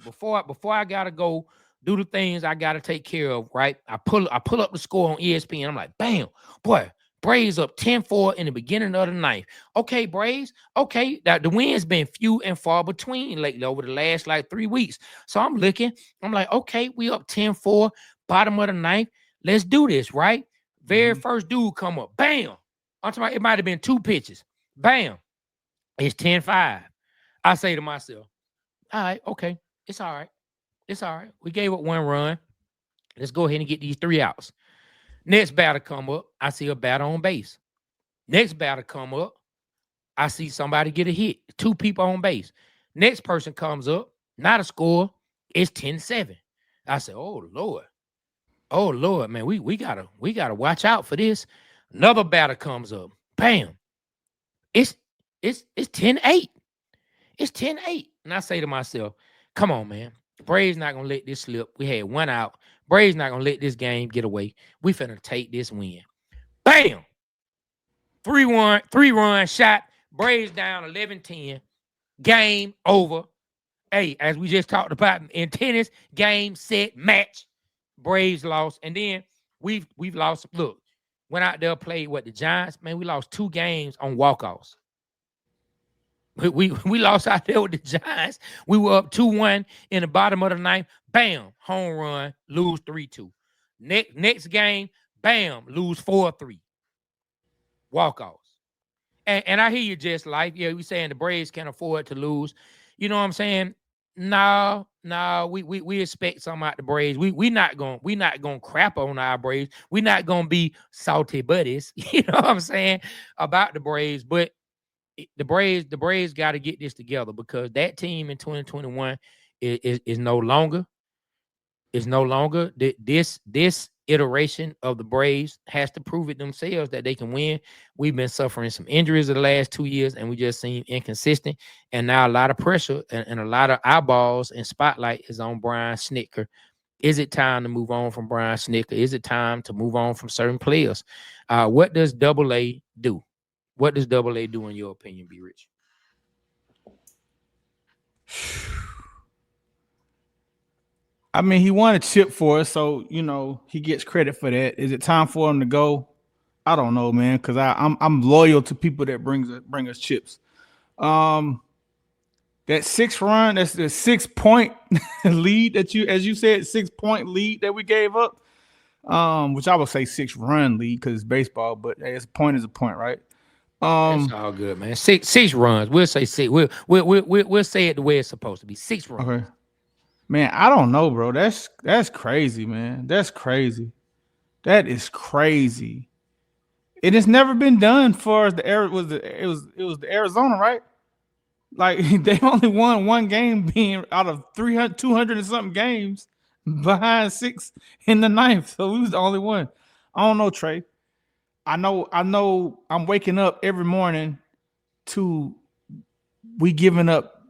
before I gotta go do the things I gotta take care of. Right? I pull up the score on ESPN. I'm like, bam, boy. Braves up 10-4 in the beginning of the ninth. Okay, Braves. Okay, the win's been few and far between lately over the last 3 weeks. So I'm looking. I'm like, okay, we up 10-4, bottom of the ninth. Let's do this, right? Very first dude come up. Bam. I'm talking about it might have been 2 pitches. Bam. It's 10-5. I say to myself, all right, okay. It's all right. It's all right. We gave up 1 run. Let's go ahead and get these 3 outs. Next batter come up, I see a batter on base. Next batter come up, I see somebody get a hit. 2 people on base. Next person comes up, not a score. It's 10-7. I said, oh Lord, man, we gotta watch out for this. Another batter comes up, bam. It's 10-8. It's 10-8. And I say to myself, come on, man. Braves not gonna let this slip. We had 1 out. Braves not gonna let this game get away. We finna take this win. Bam! 3-run shot. Braves down 11-10. Game over. Hey, as we just talked about in tennis, game, set, match. Braves lost. And then we've lost. Look, went out there, played the Giants. Man, we lost 2 games on walk-offs. We lost out there with the Giants. We were up 2-1 in the bottom of the ninth. Bam, home run, lose 3-2. Next game, bam, lose 4-3. Walk-offs. And I hear you, just like, yeah, we saying the Braves can't afford to lose. You know what I'm saying? No, we expect something out the Braves. We not gonna crap on our Braves. We not gonna be salty buddies. You know what I'm saying about the Braves, but the Braves got to get this together, because that team in 2021 is no longer. It's no longer. This iteration of the Braves has to prove it themselves that they can win. We've been suffering some injuries the last 2 years, and we just seem inconsistent. And now a lot of pressure and a lot of eyeballs and spotlight is on Brian Snitker. Is it time to move on from Brian Snitker? Is it time to move on from certain players? What does AA do? What does AA do in your opinion, B. Rich? I mean, he won a chip for us, so he gets credit for that. Is it time for him to go? I don't know, man, because I'm loyal to people that bring us chips. That 6 run, that's the 6-point lead that as you said, 6-point lead that we gave up. Which I would say 6-run lead because it's baseball, but hey, a point is a point, right? That's all good, man. Six runs. We'll say 6. We'll say it the way it's supposed to be. 6 runs. Okay. Man, I don't know, bro. That's crazy, man. That's crazy. That is crazy. It has never been done for the it was the Arizona, right? Like they only won one game being out of 300, 200 and something games behind 6 in the ninth. So we was the only one. I don't know, Trey. I know I'm waking up every morning to we giving up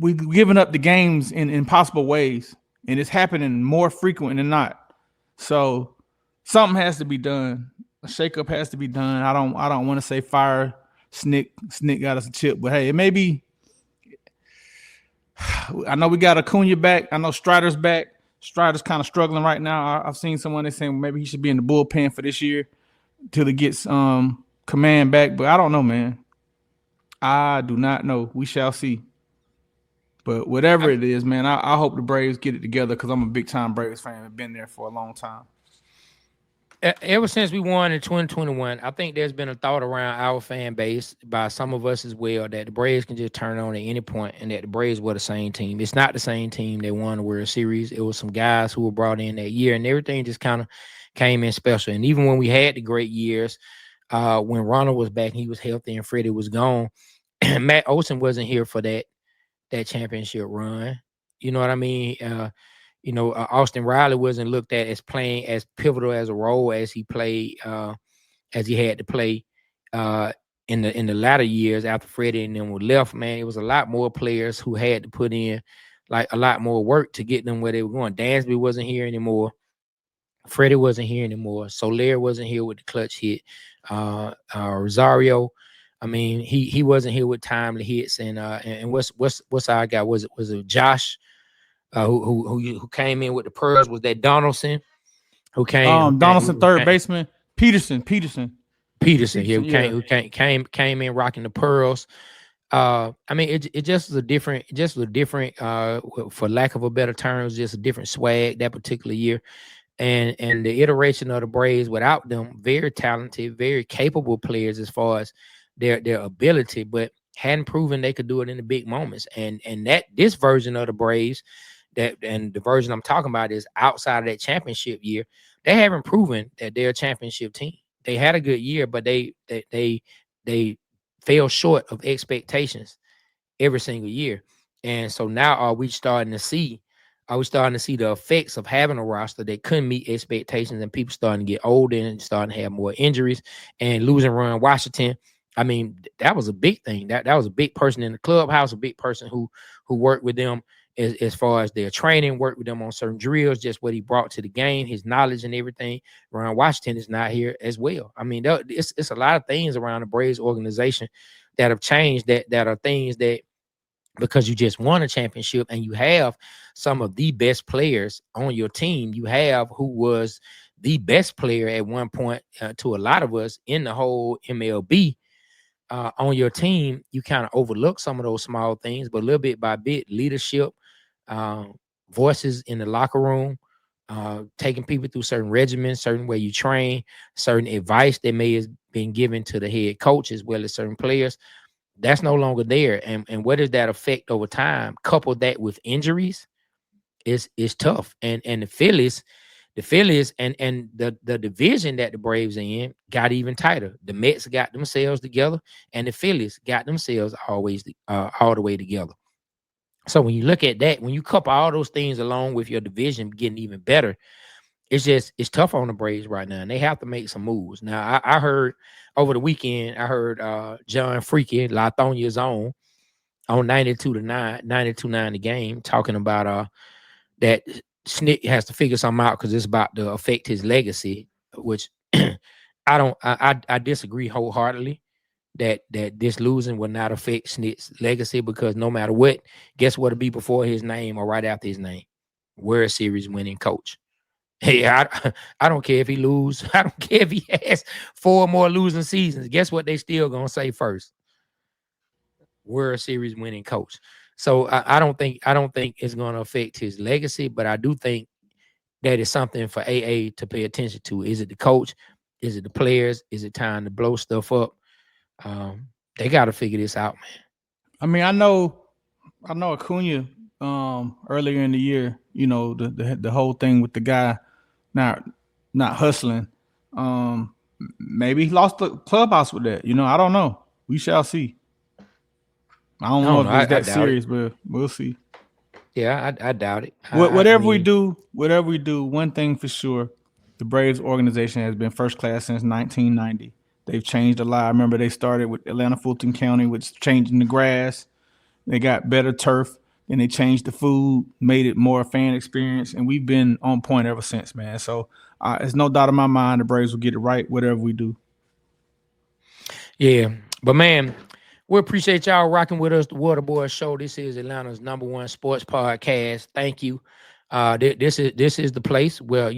the games in impossible ways. And it's happening more frequent than not. So something has to be done. A shakeup has to be done. I don't want to say fire Snick got us a chip, but hey, it may be. I know we got Acuna back. I know Strider's back. Strider's kind of struggling right now. I've seen someone that's saying maybe he should be in the bullpen for this year till he gets command back. But I don't know, man. I do not know. We shall see. But whatever it is, man, I hope the Braves get it together because I'm a big time Braves fan. I've been there for a long time. Ever since we won in 2021, I think there's been a thought around our fan base by some of us as well that the Braves can just turn on at any point and that the Braves were the same team. It's not the same team that won the World Series. It was some guys who were brought in that year and everything just kind of came in special. And even when we had the great years, when Ronald was back and he was healthy and Freddie was gone, Matt Olson wasn't here for that championship run. You know what I mean? Austin Riley wasn't looked at as playing as pivotal as a role as he played, as he had to play in the latter years after Freddie and them were left. Man, it was a lot more players who had to put in like a lot more work to get them where they were going. Dansby wasn't here anymore. Freddie wasn't here anymore. Soler wasn't here with the clutch hit. Rosario, I mean, he wasn't here with timely hits. And what's our guy? Was it Josh? Who came in with the pearls? Was that Donaldson? Who came? Donaldson, third baseman. Peterson. Yeah, who came in rocking the pearls. I mean, it just was a different, for lack of a better term, it was just a different swag that particular year. And the iteration of the Braves without them, very talented, very capable players as far as their ability, but hadn't proven they could do it in the big moments. And that this version of the Braves, and the version I'm talking about is outside of that championship year, they haven't proven that they're a championship team. They had a good year, but they fell short of expectations every single year. And so now are we starting to see the effects of having a roster that couldn't meet expectations and people starting to get older and starting to have more injuries and losing Ron Washington. I mean, that was a big thing. That was a big person in the clubhouse, a big person who worked with them as far as their training, worked with them on certain drills, just what he brought to the game, his knowledge and everything. Ron Washington is not here as well. I mean, it's a lot of things around the Braves organization that have changed that are things that, because you just won a championship and you have some of the best players on your team, you have who was the best player at one point to a lot of us in the whole MLB on your team, you kind of overlook some of those small things, but little bit by bit, leadership, voices in the locker room, taking people through certain regimens, certain way you train, certain advice that may have been given to the head coach as well as certain players. That's no longer there. And what does that affect over time? Couple that with injuries is tough. And the Phillies and the division that the Braves are in got even tighter. The Mets got themselves together and the Phillies got themselves always all the way together. So when you look at that, when you couple all those things along with your division getting even better, it's tough on the Braves right now, and they have to make some moves. Now, I heard over the weekend, John Freaky, Lathonia's on 92.9 the game, talking about that Snick has to figure something out because it's about to affect his legacy, which I disagree wholeheartedly that this losing will not affect Snick's legacy, because no matter what, guess what'll be before his name or right after his name? World Series winning coach. Hey, I don't care if he lose. I don't care if he has 4 more losing seasons. Guess what they still gonna say first? World Series winning coach. So I don't think it's gonna affect his legacy, but I do think that is something for AA to pay attention to. Is it the coach? Is it the players? Is it time to blow stuff up? They got to figure this out, man. I mean, I know Acuna earlier in the year, you know, the whole thing with the guy not hustling. Maybe he lost the clubhouse with that. You know, I don't know. We shall see. I don't know if it's that serious, but we'll see. Yeah, I doubt it. Whatever we do, one thing for sure, the Braves organization has been first class since 1990. They've changed a lot. I remember they started with Atlanta Fulton County, which changing the grass. They got better turf. Then they changed the food, made it more fan experience, and we've been on point ever since, man. So there's no doubt in my mind the Braves will get it right, whatever we do. Yeah, but man, we appreciate y'all rocking with us. The Waterboyz Show. This is Atlanta's #1 sports podcast. Thank you. This is the place where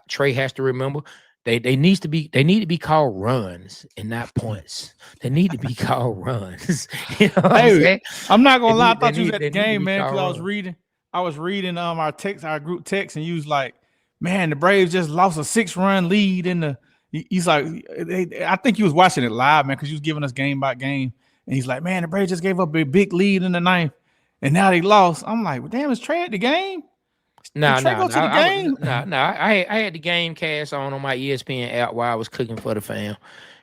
Trey has to remember they need to be called runs and not points. They need to be called runs. I'm not gonna lie. I thought you was at the game, man, because I was reading our group text, and you was like, man, the Braves just lost a 6-run lead in the. He's like, I think he was watching it live, man, because he was giving us game by game. And he's like, man, the Braves just gave up a big lead in the 9th, and now they lost. I'm like, well, damn, is Trey at the game? I had the game cast on my ESPN app while I was cooking for the fam.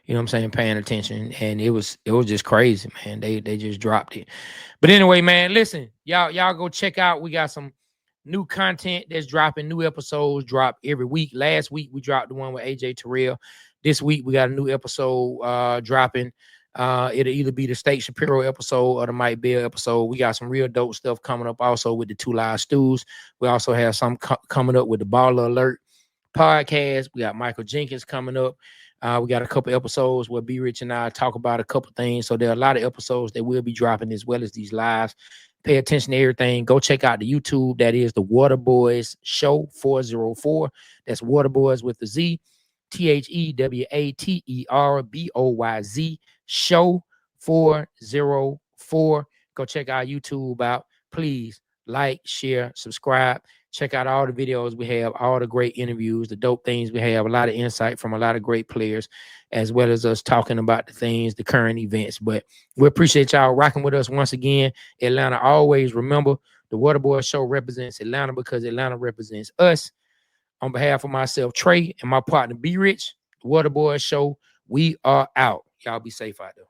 You know what I'm saying? Paying attention. And it was just crazy, man. They just dropped it. But anyway, man, listen, y'all go check out. We got some new content that's dropping. New episodes drop every week. Last week we dropped the one with AJ Terrell. This week we got a new episode dropping. It'll either be the State Shapiro episode or the Mike Bell episode. We got some real dope stuff coming up also with the 2 Live Stews. We also have some coming up with the Baller Alert podcast. We got Michael Jenkins coming up. We got a couple episodes where B Rich and I talk about a couple things. So there are a lot of episodes that we'll be dropping as well as these lives. Pay attention to everything. Go check out the YouTube. That is the Waterboyz Show 404. That's Waterboyz with the Z. THEWATERBOYZ Show 404. Go check our YouTube out. Please like, share, subscribe. Check out all the videos we have, all the great interviews, the dope things we have, a lot of insight from a lot of great players, as well as us talking about the things, the current events. But we appreciate y'all rocking with us once again. Atlanta, always remember the Waterboyz Show represents Atlanta because Atlanta represents us. On behalf of myself, Trey, and my partner, B Rich, the Waterboyz Show, we are out. Y'all be safe out there.